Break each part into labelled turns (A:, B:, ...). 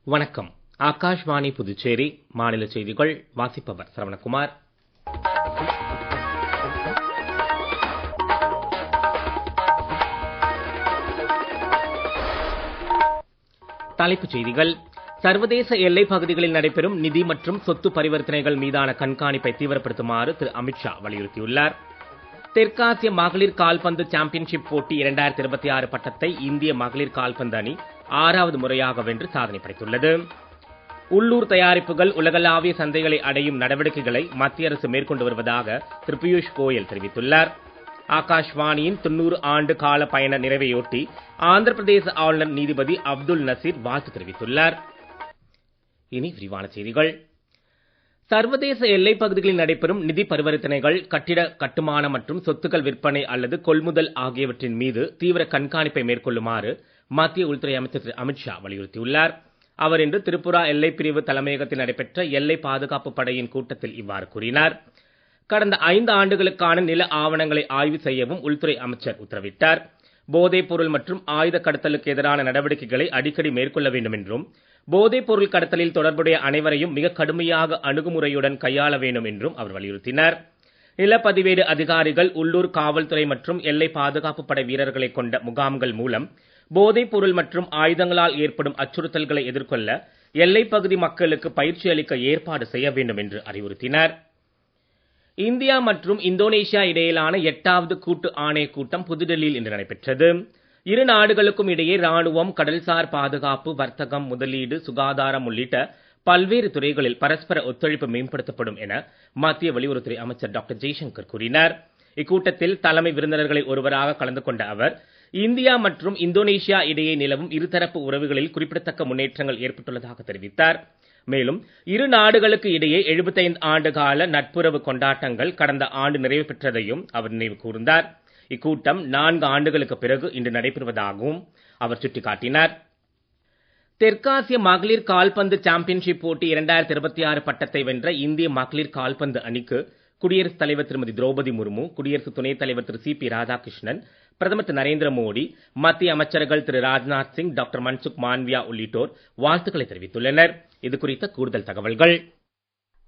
A: வணக்கம். ஆகாஷ்வாணி புதுச்சேரி மாநில செய்திகள் வாசிப்பவர் சரவணகுமார். தலைப்புச் செய்திகள். சர்வதேச எல்லைப் பகுதிகளில் நடைபெறும் நிதி மற்றும் சொத்து பரிவர்த்தனைகள் மீதான கண்காணிப்பை தீவிரப்படுத்துமாறு திரு அமித்ஷா வலியுறுத்தியுள்ளார். தெற்காசிய மகளிர் கால்பந்து சாம்பியன்ஷிப் போட்டி 2026 பட்டத்தை இந்திய மகளிர் கால்பந்து அணி 6வது முறையாக வென்று சாதனை படைத்துள்ளது. உள்ளூர் தயாரிப்புகள் உலகளாவிய சந்தைகளை அடையும் நடவடிக்கைகளை மத்திய அரசு மேற்கொண்டு வருவதாக திரு பியூஷ் கோயல் தெரிவித்துள்ளார். ஆகாஷ்வாணியின் 90 ஆண்டு கால பயண நிறைவையொட்டி ஆந்திர பிரதேச ஆளுநர் நீதிபதி அப்துல் நசீர் வாழ்த்து தெரிவித்துள்ளார். இனி விரிவான செய்திகள். சர்வதேச எல்லைப் பகுதிகளில் நடைபெறும் நிதி பரிவர்த்தனைகள், கட்டிட கட்டுமான மற்றும் சொத்துக்கள் விற்பனை அல்லது கொள்முதல் ஆகியவற்றின் மீது தீவிர கண்காணிப்பை மேற்கொள்ளுமாறு மத்திய உள்துறை அமைச்சர் திரு அமித்ஷா வலியுறுத்தியுள்ளார். அவர் இன்று திரிபுரா எல்லைப் பிரிவு தலைமையகத்தில் நடைபெற்ற எல்லை பாதுகாப்பு படையின் கூட்டத்தில் இவ்வாறு கூறினார். கடந்த 5 ஆண்டுகளுக்கான நில ஆவணங்களை ஆய்வு செய்யவும் உள்துறை அமைச்சர் உத்தரவிட்டார். போதைப் பொருள் மற்றும் ஆயுத கடத்தலுக்கு எதிரான நடவடிக்கைகளை அடிக்கடி மேற்கொள்ள வேண்டும் என்றும், போதைப் பொருள் கடத்தலில் தொடர்புடைய அனைவரையும் மிக கடுமையாக அணுகுமுறையுடன் கையாள வேண்டும் என்றும் அவர் வலியுறுத்தினார். நிலப்பதிவேடு அதிகாரிகள், உள்ளூர் காவல்துறை மற்றும் எல்லை பாதுகாப்பு படை வீரர்களை கொண்ட முகாம்கள் மூலம் போதைப் பொருள் மற்றும் ஆயுதங்களால் ஏற்படும் அச்சுறுத்தல்களை எதிர்கொள்ள எல்லைப் பகுதி மக்களுக்கு பயிற்சி அளிக்க ஏற்பாடு செய்ய வேண்டும் என்று அறிவுறுத்தினார். இந்தியா மற்றும் இந்தோனேஷியா இடையிலான 8வது கூட்டு ஆணையக் கூட்டம் புதுடெல்லியில் இன்று நடைபெற்றது. இரு நாடுகளுக்கும் இடையே ராணுவம், கடல்சார் பாதுகாப்பு, வர்த்தகம், முதலீடு, சுகாதாரம் உள்ளிட்ட பல்வேறு துறைகளில் பரஸ்பர ஒத்துழைப்பு மேம்படுத்தப்படும் என மத்திய வெளியுறவுத்துறை அமைச்சர் டாக்டர் ஜெய்சங்கர் கூறினார். இக்கூட்டத்தில் தலைமை விருந்தினர்களில் ஒருவராக கலந்து கொண்ட அவர், இந்தியா மற்றும் இந்தோனேஷியா இடையே நிலவும் இருதரப்பு உறவுகளில் குறிப்பிடத்தக்க முன்னேற்றங்கள் ஏற்பட்டுள்ளதாக தெரிவித்தார். மேலும் இரு நாடுகளுக்கு இடையே 75 ஆண்டு கால நட்புறவு கொண்டாட்டங்கள் கடந்த ஆண்டு நிறைவு பெற்றதையும் அவர் நினைவு கூர்ந்தார். இக்கூட்டம் 4 ஆண்டுகளுக்கு பிறகு இன்று நடைபெறுவதாகவும் அவர் சுட்டிக்காட்டினார். தெற்காசிய மகளிர் கால்பந்து சாம்பியன்ஷிப் போட்டி 2026 பட்டத்தை வென்ற இந்திய மகளிர் கால்பந்து அணிக்கு குடியரசுத் தலைவர் திருமதி திரௌபதி முர்மு, குடியரசு துணைத் தலைவர் திரு சி.பி. ராதாகிருஷ்ணன், பிரதமர் திரு நரேந்திர மோடி, மத்திய அமைச்சர்கள் திரு ராஜ்நாத் சிங், டாக்டர் மன்சுக் மாண்ட்வியா உள்ளிட்டோர் வாழ்த்துக்களை தெரிவித்துள்ளனர். இது குறித்த கூடுதல் தகவல்கள்.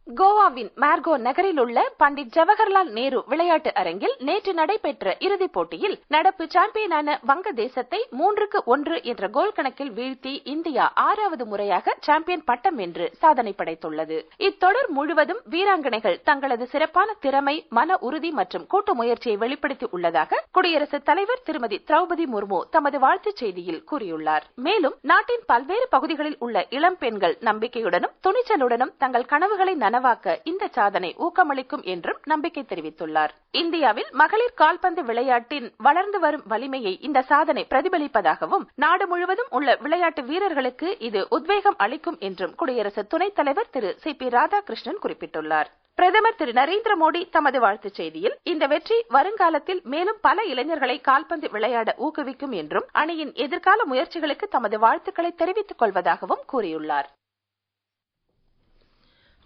B: கோவாவின் மார்கோ நகரில் உள்ள பண்டிட் ஜவஹர்லால் நேரு விளையாட்டு அரங்கில் நேற்று நடைபெற்ற இறுதிப் போட்டியில் நடப்பு சாம்பியனான வங்கதேசத்தை 3-1 என்ற கோல் கணக்கில் வீழ்த்தி இந்தியா 6வது முறையாக சாம்பியன் பட்டம் வென்று சாதனை படைத்துள்ளது. இத்தொடர் முழுவதும் வீராங்கனைகள் தங்களது சிறப்பான திறமை, மன உறுதி மற்றும் கூட்டு முயற்சியை வெளிப்படுத்தி உள்ளதாக குடியரசுத் தலைவர் திருமதி திரௌபதி முர்மு தமது வாழ்த்துச் செய்தியில் கூறியுள்ளார். மேலும் நாட்டின் பல்வேறு பகுதிகளில் உள்ள இளம் பெண்கள் நம்பிக்கையுடனும் துணிச்சலுடனும் தங்கள் கனவுகளை நனவாக்க இந்த சாதனை ஊக்கமளிக்கும் என்றும் நம்பிக்கை தெரிவித்துள்ளார். இந்தியாவில் மகளிர் கால்பந்து விளையாட்டின் வளர்ந்து வரும் வலிமையை இந்த சாதனை பிரதிபலிப்பதாகவும், நாடு முழுவதும் உள்ள விளையாட்டு வீரர்களுக்கு இது உத்வேகம் அளிக்கும் என்றும் குடியரசு துணைத் தலைவர் திரு சி.பி. ராதாகிருஷ்ணன் குறிப்பிட்டுள்ளார். பிரதமர் திரு நரேந்திர மோடி தமது வாழ்த்துச் செய்தியில், இந்த வெற்றி வருங்காலத்தில் மேலும் பல இளைஞர்களை கால்பந்து விளையாட ஊக்குவிக்கும் என்றும், அணியின் எதிர்கால முயற்சிகளுக்கு தமது வாழ்த்துக்களை தெரிவித்துக் கொள்வதாகவும் கூறியுள்ளார்.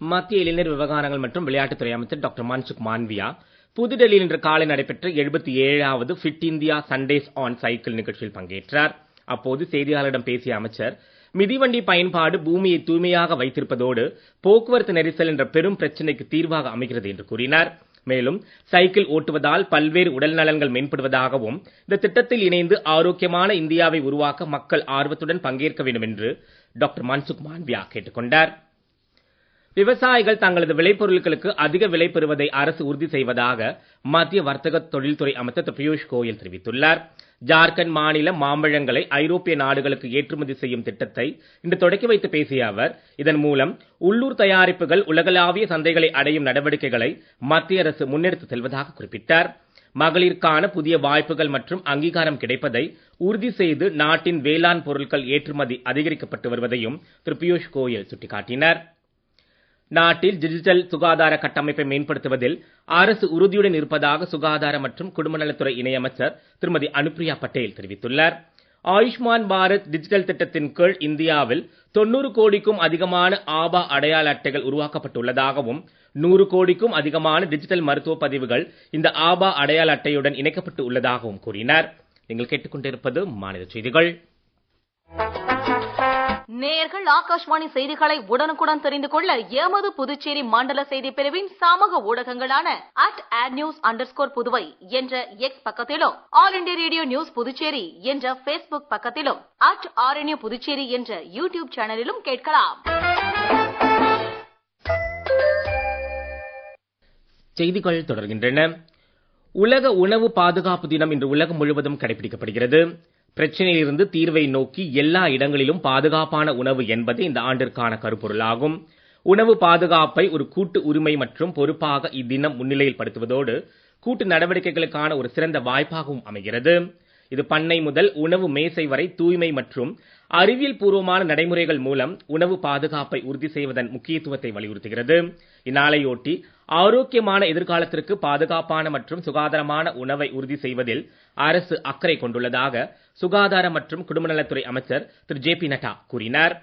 A: மத்திய இளைஞர் விவகாரங்கள் மற்றும் விளையாட்டுத்துறை அமைச்சர் டாக்டர் மன்சுக் மாண்ட்வியா புதுடெல்லியில் இன்று காலை நடைபெற்ற 77வது Fit India Sundays on cycle நிகழ்ச்சியில் பங்கேற்றார். அப்போது செய்தியாளர்களிடம் பேசிய அமைச்சர், மிதிவண்டி பயன்பாடு பூமியை தூய்மையாக வைத்திருப்பதோடு போக்குவரத்து நெரிசல் என்ற பெரும் பிரச்சினைக்கு தீர்வாக அமைகிறது என்று கூறினார். மேலும் சைக்கிள் ஓட்டுவதால் பல்வேறு உடல் நலன்கள் மேம்படுவதாகவும், இந்த திட்டத்தில் இணைந்து ஆரோக்கியமான இந்தியாவை உருவாக்க மக்கள் ஆர்வத்துடன் பங்கேற்க வேண்டும் என்று டாக்டர் மன்சுக் மாண்ட்வியா கேட்டுக் கொண்டார். விவசாயிகள் தங்களது விளைபொருட்களுக்கு அதிக விலை பெறுவதை அரசு உறுதி செய்வதாக மத்திய வர்த்தக தொழில்துறை அமைச்சர் திரு பியூஷ் கோயல் தெரிவித்துள்ளார். ஜார்க்கண்ட் மாநில மாம்பழங்களை ஐரோப்பிய நாடுகளுக்கு ஏற்றுமதி செய்யும் திட்டத்தை இன்று தொடக்கி வைத்து பேசிய அவர், இதன் மூலம் உள்ளூர் தயாரிப்புகள் உலகளாவிய சந்தைகளை அடையும் நடவடிக்கைகளை மத்திய அரசு முன்னெடுத்து செல்வதாக குறிப்பிட்டார். மகளிருக்கான புதிய வாய்ப்புகள் மற்றும் அங்கீகாரம் கிடைப்பதை உறுதி செய்து நாட்டின் வேளாண் பொருட்கள் ஏற்றுமதி அதிகரிக்கப்பட்டு வருவதையும் திரு பியூஷ் கோயல் சுட்டிக்காட்டினார். நாட்டில் டிஜிட்டல் சுகாதார கட்டமைப்பை மேம்படுத்துவதில் அரசு உறுதியுடன் இருப்பதாக சுகாதார மற்றும் குடும்பநலத்துறை இணையமைச்சர் திருமதி அனுப்பிரியா பட்டேல் தெரிவித்துள்ளார். ஆயுஷ்மான் பாரத் டிஜிட்டல் திட்டத்தின் கீழ் இந்தியாவில் 90 கோடிக்கும் அதிகமான ஆபா அடையாள அட்டைகள் உருவாக்கப்பட்டுள்ளதாகவும், 100 கோடிக்கும் அதிகமான டிஜிட்டல் மருத்துவ பதிவுகள் இந்த ஆபா அடையாள அட்டையுடன் இணைக்கப்பட்டு உள்ளதாகவும் கூறினார். நீங்கள் கேட்டுக்கொண்டிருப்பது மாநில செய்திகள்.
C: நேயர்கள் ஆகாஷ்வாணி செய்திகளை உடனுக்குடன் தெரிந்து கொள்ள எமது புதுச்சேரி மண்டல செய்தி பிரிவின் சமூக ஊடகங்களான @adnews_புதுவை என்ற எக்ஸ் பக்கத்திலும், all India radio news Puducherry என்ற பேஸ்புக் பக்கத்திலும், @RNU புதுச்சேரி என்ற யூடியூப் சேனலிலும் கேட்கலாம்.
A: செய்திகள் தொடர்கின்றன. உலக உணவு பாதுகாப்பு தினம் இன்று உலகம் முழுவதும் கடைபிடிக்கப்படுகிறது. பிரச்சனையிலிருந்து தீர்வை நோக்கி எல்லா இடங்களிலும் பாதுகாப்பான உணவு என்பது இந்த ஆண்டிற்கான கருப்பொருளாகும். உணவு பாதுகாப்பை ஒரு கூட்டு உரிமை மற்றும் பொறுப்பாக இத்தினம் முன்னிலையில் படுத்துவதோடு கூட்டு நடவடிக்கைகளுக்கான ஒரு சிறந்த வாய்ப்பாகவும் அமைகிறது. இது பண்ணை முதல் உணவு மேசை வரை தூய்மை மற்றும் அறிவியல் பூர்வமான நடைமுறைகள் மூலம் உணவு பாதுகாப்பை உறுதி செய்வதன் முக்கியத்துவத்தை வலியுறுத்துகிறது. இந்நாளையொட்டி ஆரோக்கியமான எதிர்காலத்திற்கு பாதுகாப்பான மற்றும் சுகாதாரமான உணவை உறுதி செய்வதில் அரசு அக்கறை கொண்டுள்ளதாக சுகாதார மற்றும் குடும்பநலத்துறை அமைச்சர் திரு JP நட்டா கூறினார்.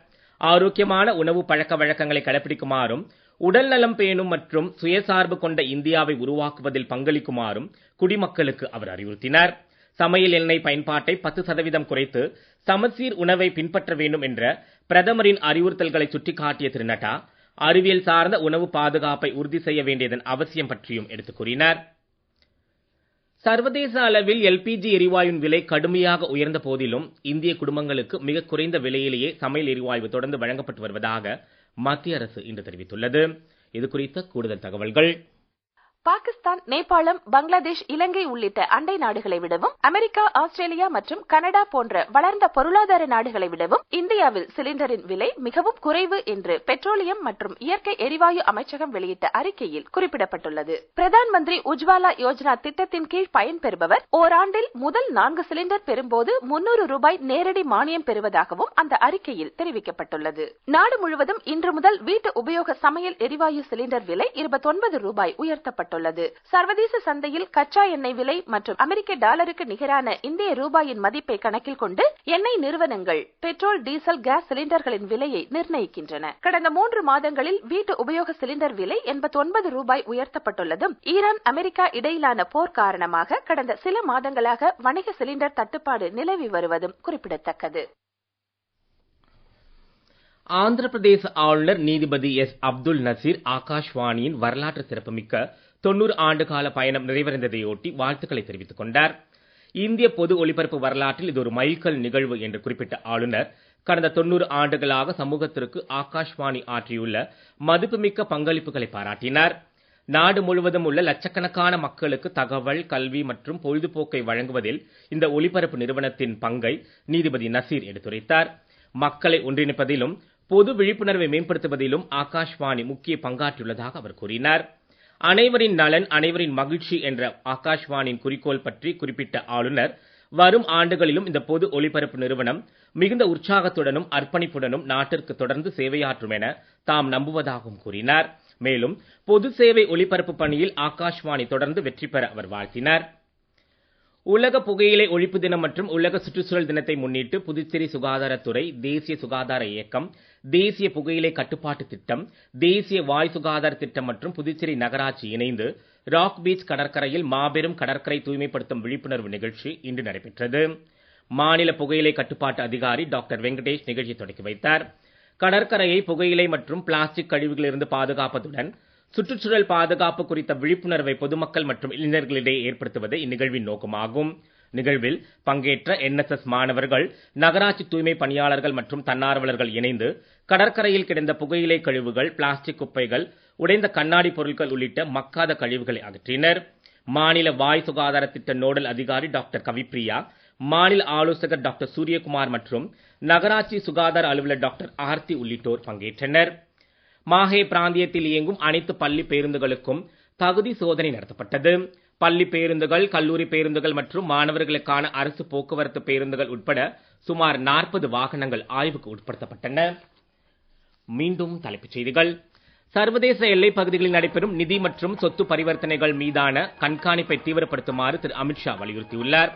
A: ஆரோக்கியமான உணவு பழக்க வழக்கங்களை கடைபிடிக்குமாறும் உடல் நலம் பேணும் மற்றும் சுயசார்பு கொண்ட இந்தியாவை உருவாக்குவதில் பங்களிக்குமாறும் குடிமக்களுக்கு அவர் அறிவுறுத்தினார். சமையல் எண்ணெய் பயன்பாட்டை 10% குறைத்து சமச்சீர் உணவை பின்பற்ற வேண்டும் என்ற பிரதமரின் அறிவுறுத்தல்களை சுட்டிக்காட்டிய திரு நட்டா அறிவியல் சார்ந்த உணவு பாதுகாப்பை உறுதி செய்ய வேண்டியதன் அவசியம் பற்றியும் எடுத்துக் கூறினார். சர்வதேச அளவில் LPG எரிவாயுவின் விலை கடுமையாக உயர்ந்த போதிலும் இந்திய குடும்பங்களுக்கு மிக குறைந்த விலையிலேயே சமையல் எரிவாயு தொடர்ந்து வழங்கப்பட்டு வருவதாக மத்திய அரசு இன்று தெரிவித்துள்ளது. இது குறித்த கூடுதல் தகவல்கள்.
B: பாகிஸ்தான், நேபாளம், பங்களாதேஷ், இலங்கை உள்ளிட்ட அண்டை நாடுகளை விடவும் அமெரிக்கா, ஆஸ்திரேலியா மற்றும் கனடா போன்ற வளர்ந்த பொருளாதார நாடுகளை விடவும் இந்தியாவில் சிலிண்டரின் விலை மிகவும் குறைவு என்று பெட்ரோலியம் மற்றும் இயற்கை எரிவாயு அமைச்சகம் வெளியிட்ட அறிக்கையில் குறிப்பிடப்பட்டுள்ளது. பிரதான் மந்திரி உஜ்வாலா யோஜனா திட்டத்தின் கீழ் பயன்பெறுபவர் ஓராண்டில் முதல் 4 சிலிண்டர் பெறும்போது 300 ரூபாய் நேரடி மானியம் பெறுவதாகவும் அந்த அறிக்கையில் தெரிவிக்கப்பட்டுள்ளது. நாடு முழுவதும் இன்று முதல் வீட்டு உபயோக சமையல் எரிவாயு சிலிண்டர் விலை 29 ரூபாய் உயர்த்தப்பட்டுள்ளது. சர்வதேச சந்தையில் கச்சா எண்ணெய் விலை மற்றும் அமெரிக்க டாலருக்கு நிகரான இந்திய ரூபாயின் மதிப்பை கணக்கில் கொண்டு எண்ணெய் நிறுவனங்கள் பெட்ரோல், டீசல், கேஸ் சிலிண்டர்களின் விலையை நிர்ணயிக்கின்றன. கடந்த 3 மாதங்களில் வீட்டு உபயோக சிலிண்டர் விலை 89 ரூபாய் உயர்த்தப்பட்டுள்ளதும் ஈரான், அமெரிக்கா இடையிலான போர் காரணமாக கடந்த சில மாதங்களாக வணிக சிலிண்டர் தட்டுப்பாடு நிலவி வருவதும் குறிப்பிடத்தக்கது.
A: ஆந்திர பிரதேச ஆளுநர் நீதிபதி எஸ். அப்துல் நசீர் ஆகாஷ்வாணியின் வரலாற்று சிறப்புமிக்க 90 ஆண்டுகால பயணம் நிறைவடைந்ததையொட்டி வாழ்த்துக்களை தெரிவித்துக் கொண்டார். இந்திய பொது ஒலிபரப்பு வரலாற்றில் இது ஒரு மைல்கல் நிகழ்வு என்று குறிப்பிட்ட ஆளுநர் கடந்த 90 ஆண்டுகளாக சமூகத்திற்கு ஆகாஷ்வாணி ஆற்றியுள்ள மதிப்புமிக்க பங்களிப்புகளை பாராட்டினார். நாடு முழுவதும் உள்ள லட்சக்கணக்கான மக்களுக்கு தகவல், கல்வி மற்றும் பொழுதுபோக்கை வழங்குவதில் இந்த ஒலிபரப்பு நிறுவனத்தின் பங்கை நீதிபதி நசீர் எடுத்துரைத்தார். மக்களை ஒன்றிணைப்பதிலும் பொது விழிப்புணர்வை மேம்படுத்துவதிலும் ஆகாஷ்வாணி முக்கிய பங்காற்றியுள்ளதாக அவர் கூறினார். அனைவரின் நலன், அனைவரின் மகிழ்ச்சி என்ற ஆகாஷ்வாணியின் குறிக்கோள் பற்றி குறிப்பிட்ட ஆளுநர் வரும் ஆண்டுகளிலும் இந்த பொது ஒலிபரப்பு நிறுவனம் மிகுந்த உற்சாகத்துடனும் அர்ப்பணிப்புடனும் நாட்டிற்கு தொடர்ந்து சேவையாற்றும் என தாம் நம்புவதாகவும் கூறினார். மேலும் பொது சேவை ஒலிபரப்பு பணியில் ஆகாஷ்வாணி தொடர்ந்து வெற்றி பெற அவர் வாழ்த்தினார். உலக புகையிலை ஒழிப்பு தினம் மற்றும் உலக சுற்றுச்சூழல் தினத்தை முன்னிட்டு புதுச்சேரி சுகாதாரத்துறை, தேசிய சுகாதார இயக்கம், தேசிய புகையிலை கட்டுப்பாட்டு திட்டம், தேசிய வாய் சுகாதார திட்டம் மற்றும் புதுச்சேரி நகராட்சி இணைந்து ராக் பீச் கடற்கரையில் மாபெரும் கடற்கரை தூய்மைப்படுத்தும் விழிப்புணர்வு நிகழ்ச்சி இன்று நடைபெற்றது. மாநில புகையிலை கட்டுப்பாட்டு அதிகாரி டாக்டர் வெங்கடேஷ் நிகழ்ச்சி தொடங்கி வைத்தார். கடற்கரையை புகையிலை மற்றும் பிளாஸ்டிக் கழிவுகளிலிருந்து பாதுகாப்பதுடன் சுற்றுச்சூழல் பாதுகாப்பு குறித்த விழிப்புணர்வை பொதுமக்கள் மற்றும் இளைஞர்களிடையே ஏற்படுத்துவதே இந்நிகழ்வின் நோக்கமாகும். நிகழ்வில் பங்கேற்ற NSS மாணவர்கள், நகராட்சி தூய்மை பணியாளர்கள் மற்றும் தன்னார்வலர்கள் இணைந்து கடற்கரையில் கிடந்த புகையிலை கழிவுகள், பிளாஸ்டிக் குப்பைகள், உடைந்த கண்ணாடி பொருட்கள் உள்ளிட்ட மக்காத கழிவுகளை அகற்றினர். மாநில வாய் சுகாதார திட்ட நோடல் அதிகாரி டாக்டர் கவிப்ரியா, மாநில ஆலோசகர் டாக்டர் சூரியகுமார் மற்றும் நகராட்சி சுகாதார அலுவலர் டாக்டர் ஆர்த்தி உள்ளிட்டோர் பங்கேற்றனர். மாஹே பிராந்தியத்தில் இயங்கும் அனைத்து பள்ளி பேருந்துகளுக்கும் தகுதி சோதனை நடத்தப்பட்டது. பள்ளி பேருந்துகள், கல்லூரி பேருந்துகள் மற்றும் மாணவர்களுக்கான அரசு போக்குவரத்து பேருந்துகள் உட்பட சுமார் 40 வாகனங்கள் ஆய்வுக்கு உட்படுத்தப்பட்டன. மீண்டும் தலைப்புச் செய்திகள். சர்வதேச எல்லைப் பகுதிகளில் நடைபெறும் நிதி மற்றும் சொத்து பரிவர்த்தனைகள் மீதான கண்காணிப்பை தீவிரப்படுத்துமாறு திரு அமித்ஷா வலியுறுத்தியுள்ளார்.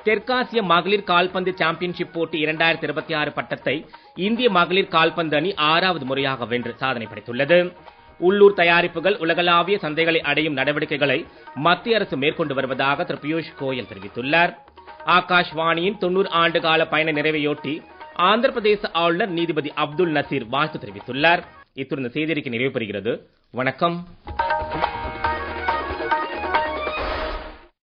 A: தெற்காசிய மகளிர் கால்பந்து சாம்பியன்ஷிப் போட்டி 2026 பட்டத்தை இந்திய மகளிர் கால்பந்து அணி 6வது முறையாக வென்று சாதனை படைத்துள்ளது. உள்ளூர் தயாரிப்புகள் உலகளாவிய சந்தைகளை அடையும் நடவடிக்கைகளை மத்திய அரசு மேற்கொண்டு வருவதாக திரு பியூஷ் கோயல் தெரிவித்துள்ளார். ஆகாஷ்வாணியின் 90 ஆண்டு கால பயண நிறைவையொட்டி ஆந்திர பிரதேச ஆளுநர் நீதிபதி அப்துல் நசீர் வாழ்த்து தெரிவித்துள்ளார். இத்துடன் செய்தியறிக்கை நிறைவு பெறுகிறது. வணக்கம்.